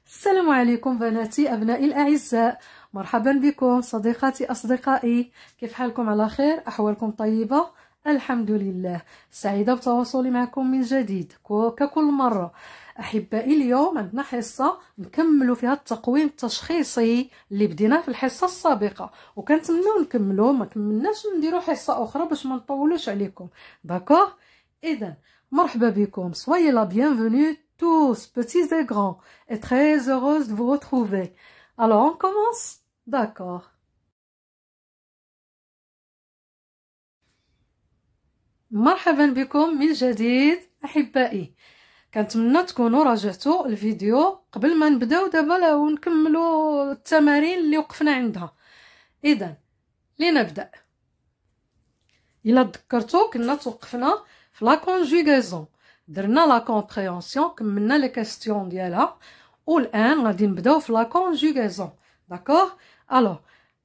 السلام عليكم بناتي أبنائي الأعزاء، مرحبا بكم صديقاتي أصدقائي. كيف حالكم؟ على خير؟ أحوالكم طيبة؟ الحمد لله. سعيدة بتواصلي معكم من جديد ككل مرة. أحبائي، اليوم عندنا حصة نكملوا فيها التقويم التشخيصي اللي بديناه في الحصة السابقة، وكنتمناو نكملوا، ما كملناش نديروا حصة أخرى باش ما نطولوش عليكم. داكوغ؟ إذن مرحبا بكم. soyez la bienvenue tous, petits et grands, et très heureuse de vous retrouver. Alors, on commence? D'accord. مرحبا بكم من جديد أحبائي. كنتمنى تكونوا راجعتوا الفيديو قبل ما نبداو دابا ونكملوا التمارين اللي وقفنا عندها. إذن لنبدأ. إلا تذكرتوا كنا توقفنا في لا كونجوغاسيون، درنا لا كومبريهنسيون، كملنا لي كاستيون ديالها، والآن غادي نبداو في لا كونجوغاسيون. داكوغ؟ Alors,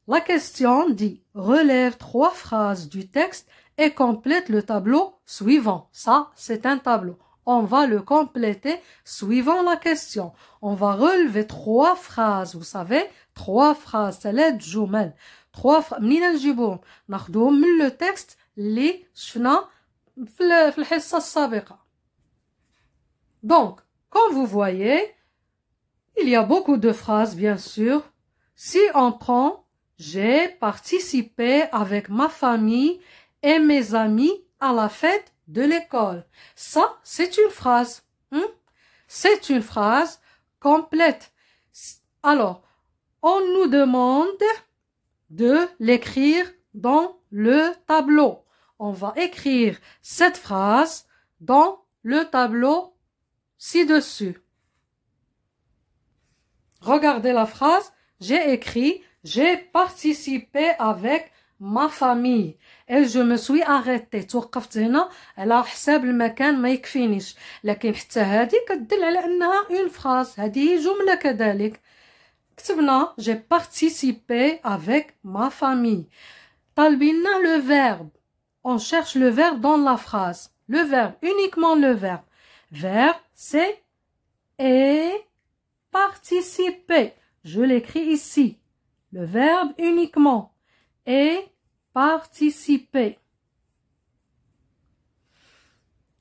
la question dit relève 3 phrases du texte et complète le tableau suivant. Ça, c'est un tableau. On va le compléter suivant la question. On va relever 3 phrases. Vous savez, 3 phrases. ثلاث جمل. 3 phrases. منين نجيبوهم؟ ناخذوهم من لو تكست اللي شفنا في الحصة السابقة. Donc, comme vous voyez, il y a beaucoup de phrases, bien sûr. Si on prend « J'ai participé avec ma famille et mes amis à la fête de l'école ». Ça, c'est une phrase. C'est une phrase complète. Alors, on nous demande de l'écrire dans le tableau. On va écrire cette phrase dans le tableau ci-dessus. Regardez la phrase. J'ai écrit « J'ai participé avec ma famille et je me suis arrêtée. توقفت هنا على حساب المكان ما يكفينيش، لكن حتى هذه كتدل على أنها une phrase. هذه جملة كذلك. كتبنا « J'ai participé avec ma famille ». طالبيننا le verbe. On cherche le verbe dans la phrase. Le verbe, uniquement le verbe. Verbe, c'est « et participer ». Je l'écris ici. Le verbe uniquement. Et participer.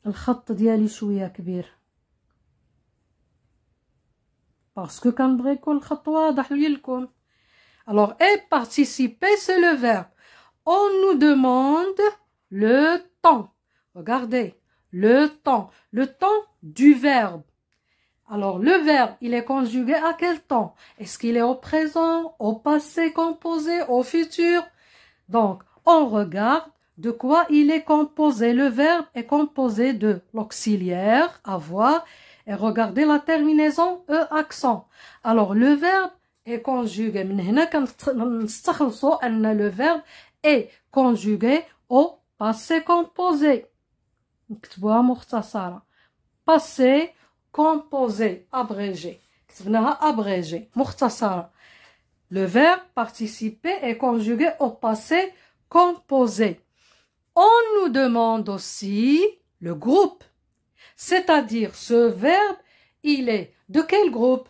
الخط ديالي شوية كبير. Parce que كنبغي يكون الخط واضح لكم. Alors, et participer, c'est le verbe. On nous demande le temps. Regardez. Le temps. Le temps du verbe. Alors, le verbe, il est conjugué à quel temps? Est-ce qu'il est au présent, au passé composé, au futur? Donc, on regarde de quoi il est composé. Le verbe est composé de l'auxiliaire, avoir, et regardez la terminaison E accent. Alors, le verbe est conjugué. من هنا كنستخلصوا أن le verbe est conjugué au passé composé. نكتبوها مختصرة. Passé composé, abrégé. كتبناها abrégé, مختصرة. Le verbe participer est conjugué au passé composé. On nous demande aussi le groupe. C'est-à-dire, ce verbe, il est de quel groupe?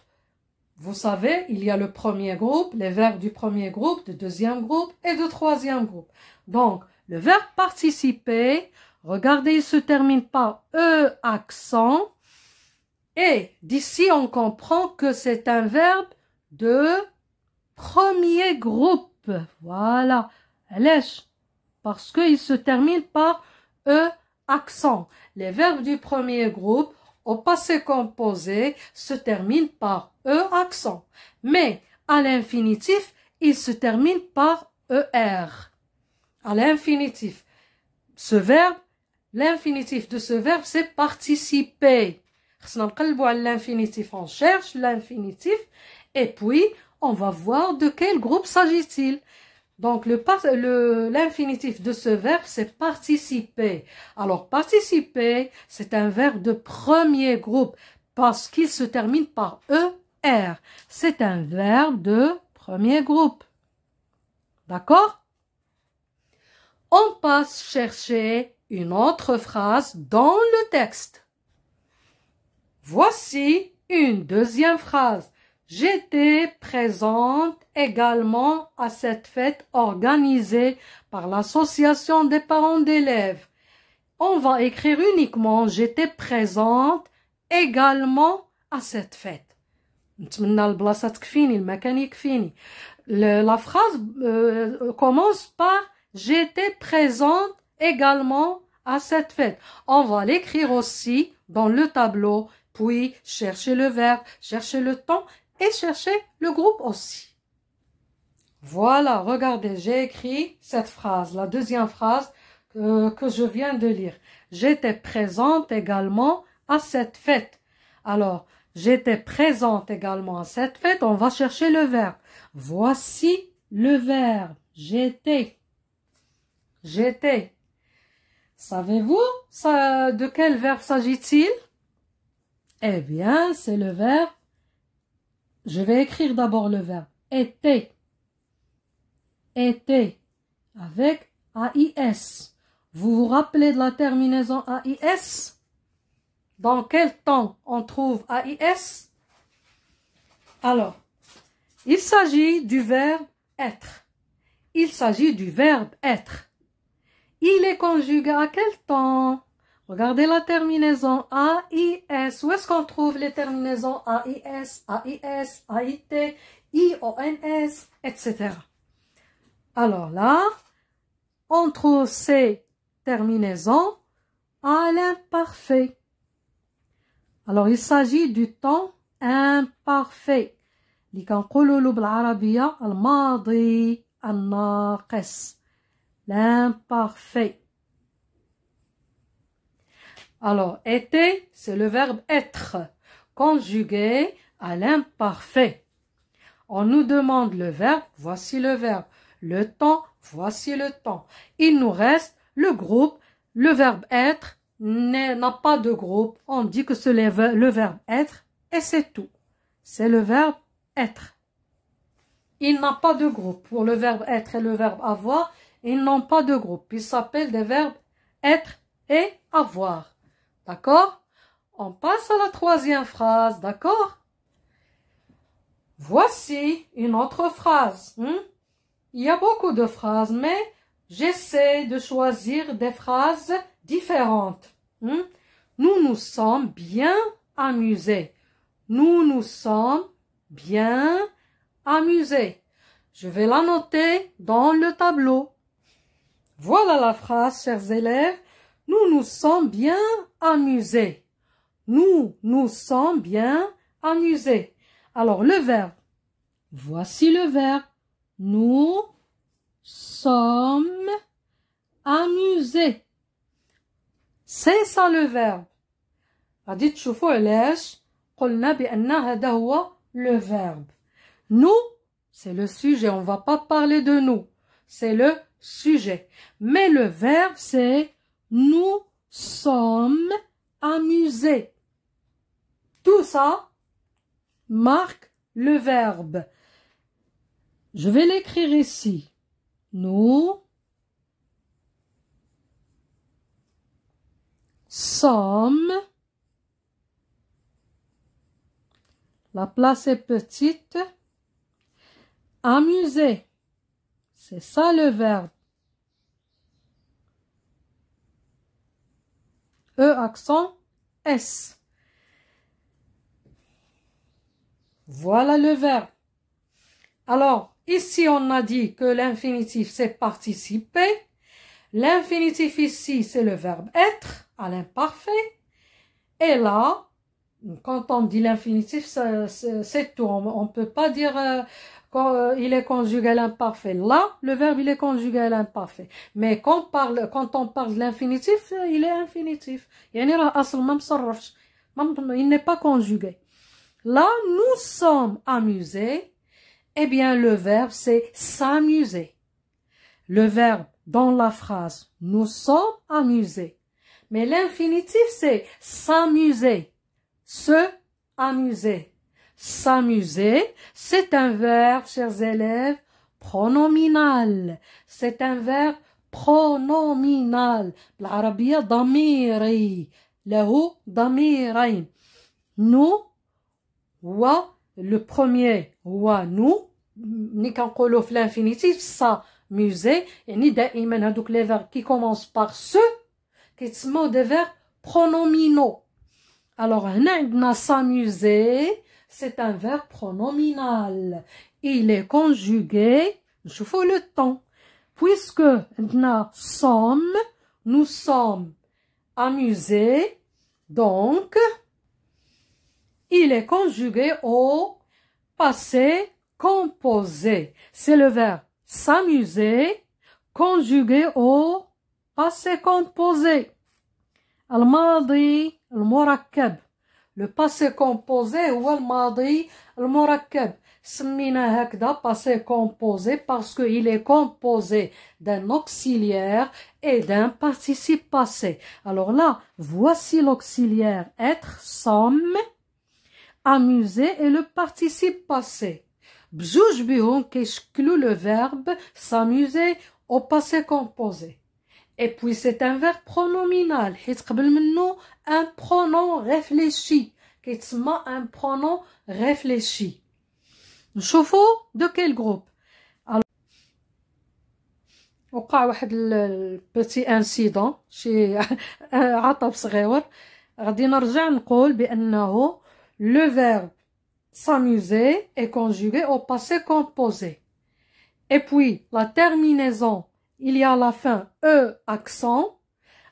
Vous savez, il y a le premier groupe, les verbes du premier groupe, du deuxième groupe et du troisième groupe. Donc, le verbe participer, regardez, il se termine par E accent. Et d'ici, on comprend que c'est un verbe de premier groupe. Voilà. Parce qu'il se termine par E accent. Les verbes du premier groupe, au passé composé, se terminent par E accent. Mais à l'infinitif, il se termine par ER. À l'infinitif. Ce verbe, l'infinitif de ce verbe, c'est participer. L'infinitif, on cherche l'infinitif et puis on va voir de quel groupe s'agit-il. Donc l'infinitif de ce verbe, c'est participer. Alors participer, c'est un verbe de premier groupe parce qu'il se termine par ER. C'est un verbe de premier groupe. D'accord? On passe chercher une autre phrase dans le texte. Voici une deuxième phrase. J'étais présente également à cette fête organisée par l'association des parents d'élèves. On va écrire uniquement j'étais présente également à cette fête. La phrase commence par j'étais présente également à cette fête. On va l'écrire aussi dans le tableau, puis chercher le verbe, chercher le temps et chercher le groupe aussi. Voilà, regardez, j'ai écrit cette phrase, la deuxième phrase que je viens de lire. J'étais présente également à cette fête. Alors, j'étais présente également à cette fête. On va chercher le verbe. Voici le verbe. J'étais. J'étais. Savez-vous de quel verbe s'agit-il? Eh bien, c'est le verbe. Je vais écrire d'abord le verbe. Était. Était. Avec AIS. Vous vous rappelez de la terminaison AIS? Dans quel temps on trouve AIS? Alors, il s'agit du verbe être. Il s'agit du verbe être. Il est conjugué à quel temps? Regardez la terminaison AIS. Où est-ce qu'on trouve les terminaisons AIS, AIS, AIT, IONS, etc. Alors là, on trouve ces terminaisons à l'imparfait. Alors, il s'agit du temps imparfait. اللي كنقولوا بالعربية الماضي الناقص. L'imparfait. Alors, était, c'est le verbe être, conjugué à l'imparfait. On nous demande le verbe, voici le verbe. Le temps, voici le temps. Il nous reste le groupe, le verbe être n'a pas de groupe. On dit que c'est le verbe être et c'est tout. C'est le verbe être. Il n'a pas de groupe. Pour le verbe être et le verbe avoir, ils n'ont pas de groupe. Ils s'appellent des verbes être et avoir. D'accord? On passe à la troisième phrase. D'accord? Voici une autre phrase. Il y a beaucoup de phrases, mais j'essaie de choisir des phrases différentes. Nous nous sommes bien amusés. Nous nous sommes bien amusés. Je vais la noter dans le tableau. Voilà la phrase, chers élèves. Nous nous sommes bien amusés. Nous nous sommes bien amusés. Alors, le verbe. Voici le verbe. Nous sommes amusés. C'est ça le verbe. غادي تشوفوا علاش قلنا بأن هذا هو le verbe. Nous, c'est le sujet. On va pas parler de nous. C'est le sujet. Mais le verbe, c'est nous sommes amusés. Tout ça marque le verbe. Je vais l'écrire ici. Nous sommes. La place est petite. Amuser. C'est ça le verbe. E accent S. Voilà le verbe. Alors, ici on a dit que l'infinitif c'est participer. L'infinitif ici c'est le verbe être à l'imparfait. Et là, quand on dit l'infinitif, c'est tout. On ne peut pas dire il est conjugué à l'imparfait. Là, le verbe il est conjugué à l'imparfait. Mais quand on parle de l'infinitif, il est infinitif. Il n'est pas conjugué. Là, nous sommes amusés. Eh bien, le verbe, c'est s'amuser. Le verbe dans la phrase, nous sommes amusés. Mais l'infinitif, c'est s'amuser. Se amuser. S'amuser, c'est un verbe, chers élèves, pronominal. C'est un verbe pronominal. بالعربية ضميري. له ضميرين. Nous, wa le premier هو nous ملي كنقولوا في l'infinitif s'amuser يعني دائما هذوك les verbes qui commencent par se كيتسموا des verbes pronominaux. Alors هنا عندنا s'amuser c'est un verbe pronominal. Il est conjugué, نشوفوا le temps. Puisque عندنا sommes, nous sommes amusés, donc il est conjugué au passé composé. C'est le verbe s'amuser conjugué au passé composé. الماضي المركب. Le passé composé هو الماضي المركب. سميناه هكذا passé composé parce qu'il est composé d'un auxiliaire et d'un participe passé. Alors là, voici l'auxiliaire être, sommes, amuser et le participe passé. بجوج بهم كيشكلوا le verbe s'amuser au passé composé. Et puis c'est un verbe pronominal حيت قبل منه un pronom réfléchi كيتسمى un pronom réfléchi. نشوفوا de quel groupe. Alors وقع واحد البيتي انسيدون شي عطب صغير غادي نرجع نقول بانه le verbe s'amuser est conjugué au passé composé. Et puis la terminaison, il y a à la fin E accent.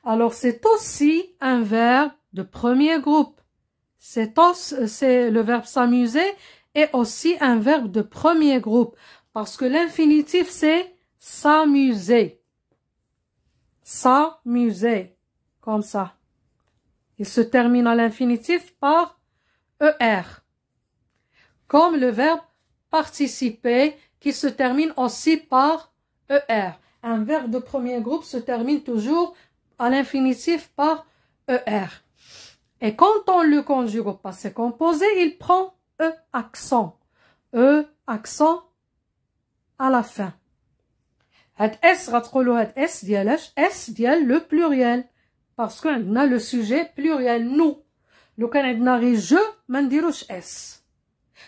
Alors c'est aussi un verbe de premier groupe. C'est le verbe s'amuser est aussi un verbe de premier groupe. Parce que l'infinitif c'est s'amuser. S'amuser. Comme ça. Il se termine à l'infinitif par ER. Comme le verbe participer qui se termine aussi par ER. Un verbe de premier groupe se termine toujours à l'infinitif par ER. Et quand on le conjugue au passé composé, il prend E accent. E accent à la fin. هاد S غتقولوا هاد S ديالاش S ديال le pluriel. Parce que عندنا le sujet pluriel nous. لو كان عندنا غير je ما نديروش S.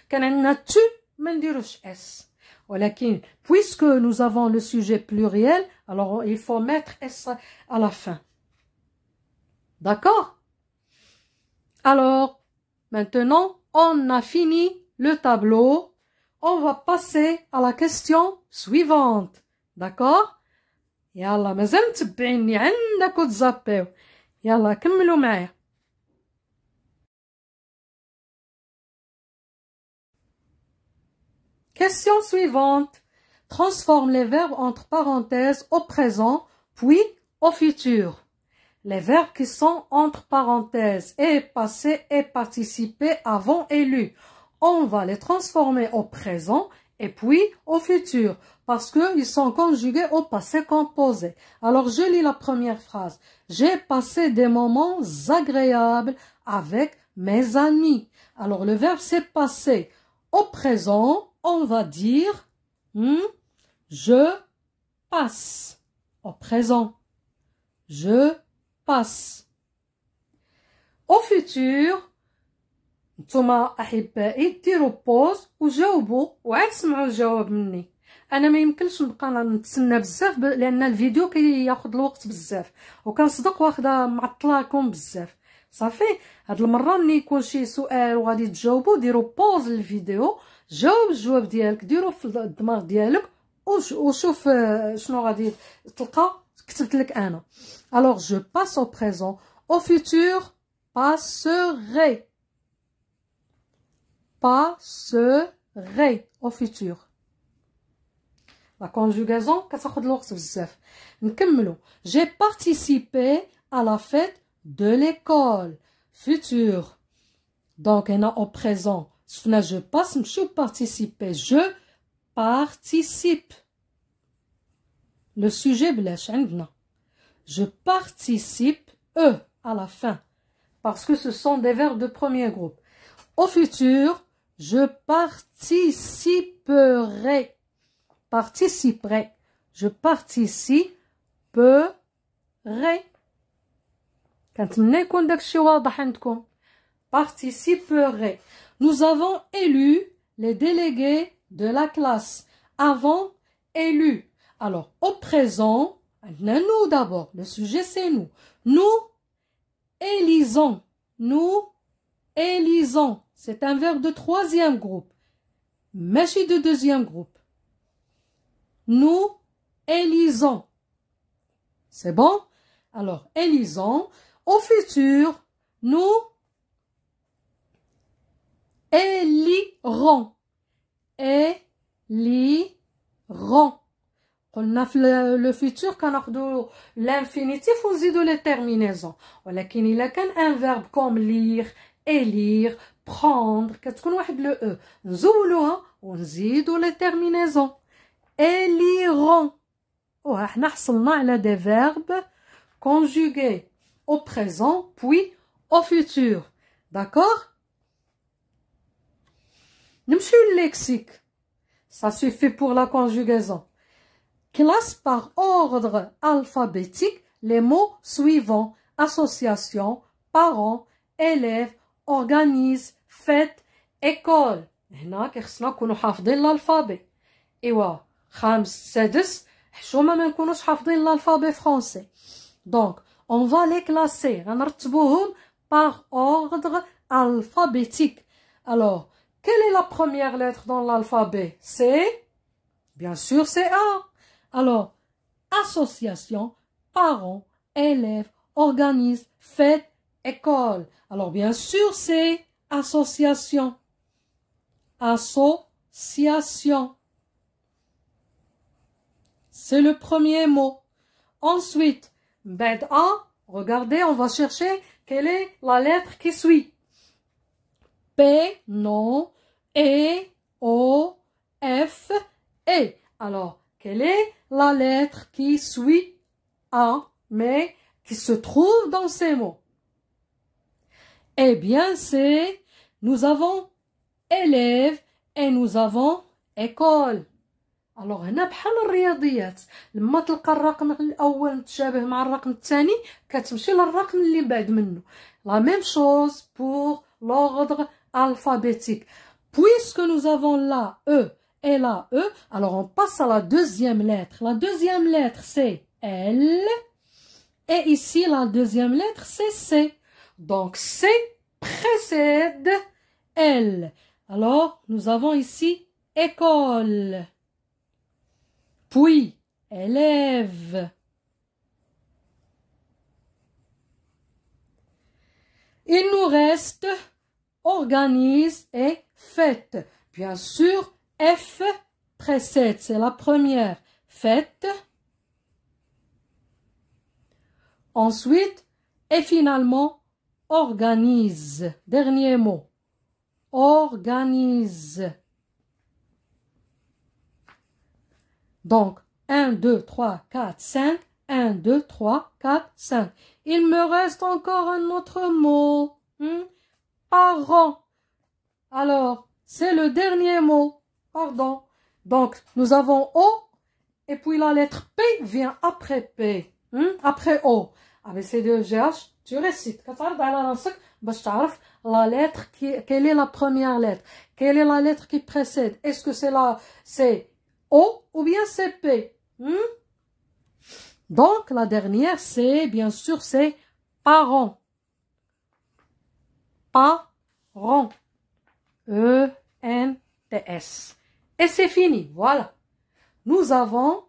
كان عندنا tu ما نديروش S. ولكن puisque nous avons le sujet pluriel, alors il faut mettre S à la fin. D'accord? Alors, maintenant, on a fini le tableau. On va passer à la question suivante. D'accord? يلا مازال متبعيني عندك وتزابيو. يلا كملوا معايا. Question suivante. Transforme les verbes entre parenthèses au présent, puis au futur. Les verbes qui sont entre parenthèses et passé et participé avant élu. On va les transformer au présent et puis au futur parce qu'ils sont conjugués au passé composé. Alors je lis la première phrase. J'ai passé des moments agréables avec mes amis. Alors le verbe c'est passé. Au présent, on va dire je passe. Au présent, je passe. Au futur, نتوما احبائي ديروا بوز وجاوبوا وعاد سمعوا الجواب مني. انا ما يمكنش نبقى نتسنى بزاف لان الفيديو كياخذ الوقت بزاف وكنصدق واخده معطلاكم بزاف. صافي هاد المره ملي يكون شي سؤال وغادي تجاوبوا ديروا بوز للفيديو جاوب الجواب ديالك ديروا في الدماغ ديالك وشوف شنو غادي تلقى كتبت لك انا. Alors je passe au présent. Au futur passerai. Passerai au futur. La conjugaison كتاخد الوقت بزاف. نكملوا. J'ai participé à la fête de l'école. Futur. Donc هنا au présent. شفنا je passe نمشيو participer. Je participe. Le sujet بلاش عندنا. Je participe à la fin. Parce que ce sont des verbes de premier groupe. Au futur, je participerai. Participerai. Je participerai. كنتمنى يكون داكشي واضح عندكم. Participerai. nous avons élu les délégués de la classe. Avant, élu. Alors, au présent, nous d'abord, le sujet c'est nous. Nous élisons. Nous élisons. C'est un verbe de troisième groupe. Machine de deuxième groupe. Nous élisons. C'est bon? Alors, élisons. Au futur, nous élirons. Élirons. قلنا في le futur كناخدو l'infinitif ونزيدو les terminaisons. ولكن إلا كان un verbe comme lire, élire, prendre كتكون واحد le e نزولوها ونزيدو les terminaisons. Éliront. وحنا حصلنا على des verbes conjugués au présent puis au futur. D'accord? نمشيو للlexique. Ça suffit pour la conjugaison. Classe par ordre alphabétique les mots suivants: association, parents, élèves, organise, fête, école. هنا كيخصنا نكونوا حافظين l'alphabet. ايوا خامس سادس حشومه ما نكونوش حافظين l'alphabet français. Donc on va les classer. غنرتبوهم par ordre alphabétique. Alors quelle est la première lettre dans l'alphabet? C'est bien sûr c'est A. Alors, association, parents, élèves, organisme, fête, école. Alors, bien sûr, c'est association. Association. C'est le premier mot. Ensuite, bed A, regardez, on va chercher quelle est la lettre qui suit. P, non, E, O, F, E. Alors, quelle est la lettre qui suit A, mais qui se trouve dans ces mots? Eh bien, c'est, nous avons élève et nous avons école. Alors, هنا بحال الرياضيات لما تلقى الرقم الأول متشابه مع الرقم الثاني كتمشي للرقم اللي بعد منه. La même chose pour l'ordre alphabétique. Puisque nous avons la E et la E, alors on passe à la deuxième lettre. La deuxième lettre, c'est L. Et ici, la deuxième lettre, c'est C. Donc, C précède L. Alors, nous avons ici école. Puis, élève. Il nous reste organise et fête. Bien sûr, F précède, c'est la première. Fête. Ensuite, et finalement, organise. Dernier mot. Organise. Donc, 1, 2, 3, 4, 5. 1, 2, 3, 4, 5. Il me reste encore un autre mot. Parents. Alors, c'est le dernier mot. Pardon. Donc, nous avons O. Et puis la lettre P vient après P. Après O. Avec ces deux GH, tu récites. La lettre quelle est la première lettre? Quelle est la lettre qui précède? Est-ce que c'est O ou bien c'est P? Donc, la dernière, c'est, bien sûr, c'est parents. Parents. E-N-T-S. Et c'est fini, voilà. Nous avons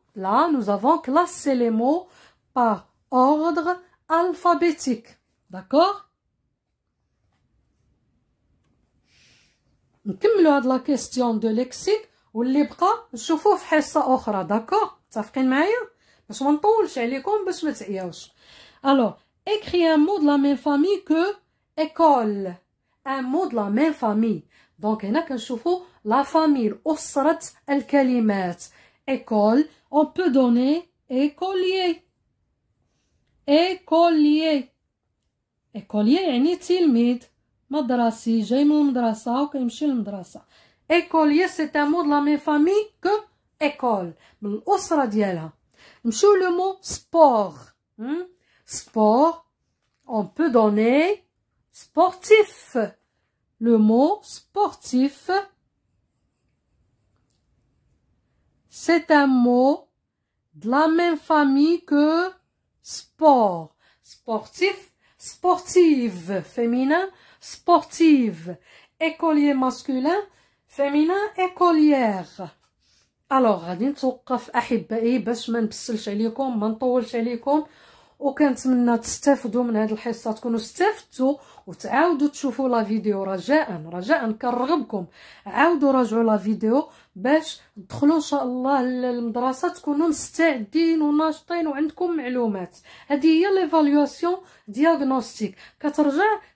classé les mots par ordre alphabétique. D'accord? نكملوا هاد لا كيستيون دو ليكسيك واللي بقى نشوفوه في حصة أخرى. داكور؟ متفقين معايا؟ باش ما نطولش عليكم باش ما تعياوش. Alors, écris un mot de la même famille que école. Un mot de la même famille. Donc هنا كنشوفوا la famille, أسرة الكلمات. École, on peut donner écolier. Écolier. Écolier يعني تلميذ مدرسي جاي من المدرسة وكيمشي للمدرسة. Écolier, c'est un mot de la même famille que école. من الأسرة ديالها. نمشيو le mot sport. Sport, on peut donner sportif. le mot sportif, c'est un mot de la même famille que sport. Sportif, sportive, féminin, sportive. Écolier masculin, féminin, écolière. Alors غادي نتوقف احبائي باش ما نبسلش عليكم، ما نطولش عليكم، وكنتمنى تستافدوا من هذه الحصه، تكونوا استفدتوا وتعاودوا تشوفوا لا فيديو. رجاء كنرغبكم عاودوا راجعوا لا فيديو باش تدخلوا ان شاء الله للمدرسه تكونوا مستعدين وناشطين وعندكم معلومات. هذه هي ليفالواسيون دياغنوستيك،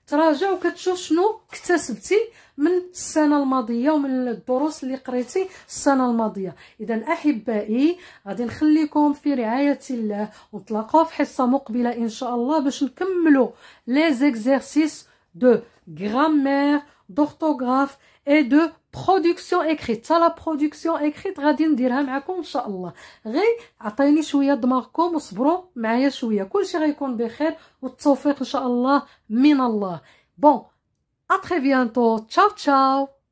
تراجع وكتشوف شنو اكتسبتي من السنه الماضيه ومن الدروس اللي قريتي السنه الماضيه. اذا احبائي غادي نخليكم في رعايه الله، ونتلاقاو في حصه مقبله ان شاء الله باش نكملوا لي زيكزارسيس دو غرامير d'orthographe et de production écrite. Ça, la production écrite غادي نديرها معكم ان شاء الله. غير عطيني شويه دماغكم وصبروا معايا شويه، كلشي غيكون بخير والتوفيق ان شاء الله من الله. Bon, à très bientôt. Ciao ciao.